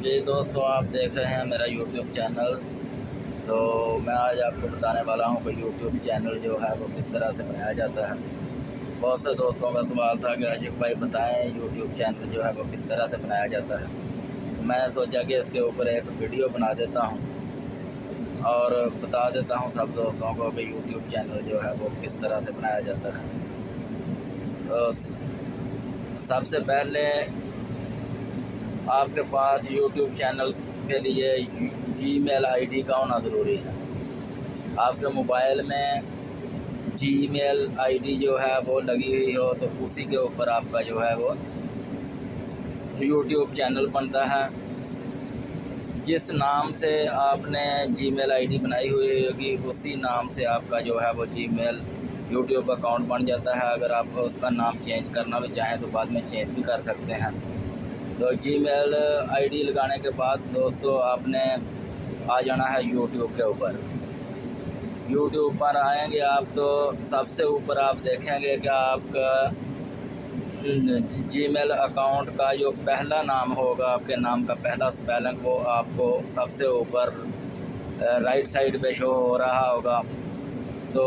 जी दोस्तों, आप देख रहे हैं मेरा यूट्यूब चैनल। तो मैं आज आपको बताने वाला हूं कि यूट्यूब चैनल जो है वो किस तरह से बनाया जाता है। बहुत से दोस्तों का सवाल था कि आशिक भाई बताएं यूट्यूब चैनल जो है वो किस तरह से बनाया जाता है। मैंने सोचा कि इसके ऊपर एक वीडियो बना देता हूं और बता देता हूं सब दोस्तों को कि यूट्यूब चैनल जो है वो किस तरह से बनाया जाता है। तो सबसे पहले आपके पास यूट्यूब चैनल के लिए जीमेल आईडी का होना ज़रूरी है। आपके मोबाइल में जीमेल आईडी जो है वो लगी हुई हो तो उसी के ऊपर आपका जो है वो यूट्यूब चैनल बनता है। जिस नाम से आपने जीमेल आईडी बनाई हुई होगी उसी नाम से आपका जो है वो जीमेल यूट्यूब अकाउंट बन जाता है। अगर आप उसका नाम चेंज करना भी चाहें तो बाद में चेंज भी कर सकते हैं। तो जीमेल आईडी लगाने के बाद दोस्तों आपने आ जाना है यूट्यूब के ऊपर। यूट्यूब पर आएंगे आप तो सबसे ऊपर आप देखेंगे कि आपका जीमेल अकाउंट का जो पहला नाम होगा, आपके नाम का पहला स्पेलिंग, वो आपको सबसे ऊपर राइट साइड पे शो हो रहा होगा। तो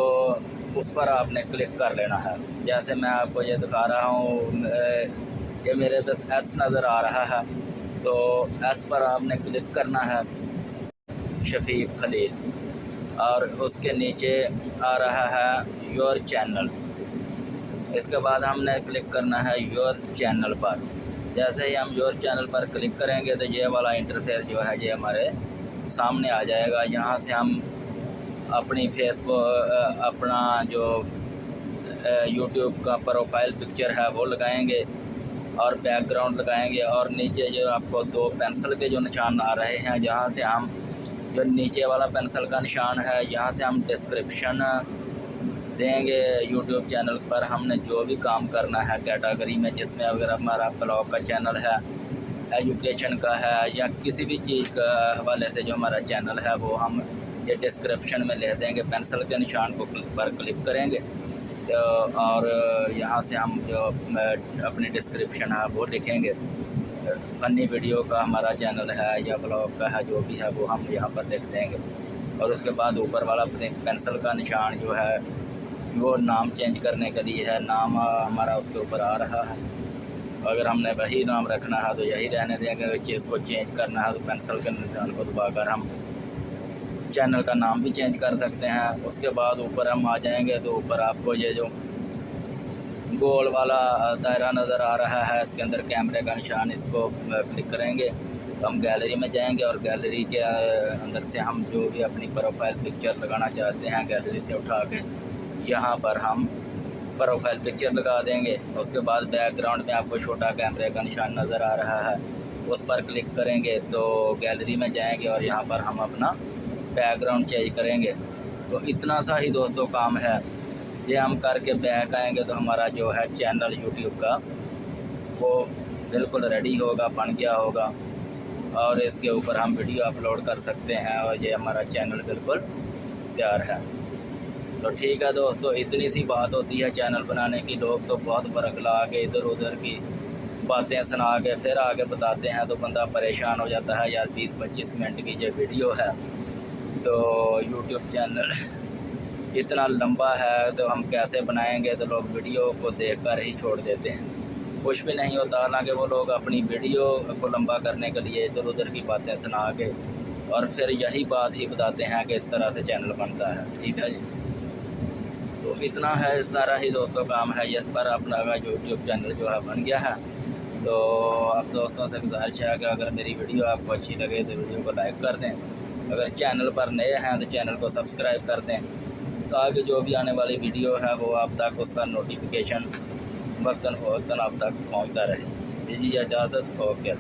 उस पर आपने क्लिक कर लेना है। जैसे मैं आपको ये दिखा रहा हूँ, ये मेरे बस एस नज़र आ रहा है तो एस पर आपने क्लिक करना है, शफीक खलील, और उसके नीचे आ रहा है योर चैनल। इसके बाद हमने क्लिक करना है योर चैनल पर। जैसे ही हम योर चैनल पर क्लिक करेंगे तो ये वाला इंटरफेस जो है ये हमारे सामने आ जाएगा। यहाँ से हम अपनी फेसबुक अपना जो यूट्यूब का प्रोफाइल पिक्चर है वो लगाएंगे और बैकग्राउंड लगाएंगे, और नीचे जो आपको दो पेंसिल के जो निशान आ रहे हैं, जहाँ से हम जो नीचे वाला पेंसिल का निशान है यहाँ से हम डिस्क्रिप्शन देंगे। यूट्यूब चैनल पर हमने जो भी काम करना है कैटेगरी में, जिसमें अगर हमारा ब्लॉग का चैनल है, एजुकेशन का है, या किसी भी चीज़ का हवाले से जो हमारा चैनल है वो हम ये डिस्क्रिप्शन में लिख देंगे। पेंसिल के निशान को पर क्लिक करेंगे तो और यहाँ से हम जो अपनी डिस्क्रिप्शन है वो लिखेंगे। फ़नी वीडियो का हमारा चैनल है या ब्लॉग का है, जो भी है वो हम यहाँ पर लिख देंगे। और उसके बाद ऊपर वाला पेंसिल का निशान जो है वो नाम चेंज करने के लिए है। नाम हमारा उसके ऊपर आ रहा है। अगर हमने वही नाम रखना है तो यही रहने देंगे। अगर चीज़ को चेंज करना है तो पेंसिल के निशान को दबाकर हम चैनल का नाम भी चेंज कर सकते हैं। उसके बाद ऊपर हम आ जाएंगे तो ऊपर आपको ये जो गोल वाला दायरा नज़र आ रहा है, इसके अंदर कैमरे का निशान, इसको क्लिक करेंगे तो हम गैलरी में जाएंगे और गैलरी के अंदर से हम जो भी अपनी प्रोफाइल पिक्चर लगाना चाहते हैं गैलरी से उठा के यहाँ पर हम प्रोफाइल पिक्चर लगा देंगे। उसके बाद बैकग्राउंड में आपको छोटा कैमरे का निशान नज़र आ रहा है, उस पर क्लिक करेंगे तो गैलरी में जाएंगे और यहाँ पर हम अपना बैकग्राउंड चेंज करेंगे। तो इतना सा ही दोस्तों काम है। ये हम करके बैक आएंगे तो हमारा जो है चैनल यूट्यूब का वो बिल्कुल रेडी होगा, बन गया होगा, और इसके ऊपर हम वीडियो अपलोड कर सकते हैं और ये हमारा चैनल बिल्कुल तैयार है। तो ठीक है दोस्तों, इतनी सी बात होती है चैनल बनाने की। लोग तो बहुत बरगला के इधर उधर की बातें सुना के फिर आगे बताते हैं तो बंदा परेशान हो जाता है। यार 20-25 मिनट की जो वीडियो है तो यूट्यूब चैनल इतना लंबा है तो हम कैसे बनाएंगे, तो लोग वीडियो को देखकर ही छोड़ देते हैं। कुछ भी नहीं होता, हालांकि वो लोग अपनी वीडियो को लंबा करने के लिए इधर उधर की बातें सुना के और फिर यही बात ही बताते हैं कि इस तरह से चैनल बनता है। ठीक है जी, तो इतना है, सारा ही दोस्तों काम है। इस पर अपना यूट्यूब चैनल जो है बन गया है। तो आप दोस्तों से गुजारिश है कि अगर मेरी वीडियो आपको अच्छी लगे तो वीडियो को लाइक कर दें। अगर चैनल पर नए हैं तो चैनल को सब्सक्राइब कर दें ताकि जो भी आने वाली वीडियो है वो आप तक उसका नोटिफिकेशन वक्तन फ़वक्तन आप तक पहुंचता रहे। दीजिए इजाज़त, ओके।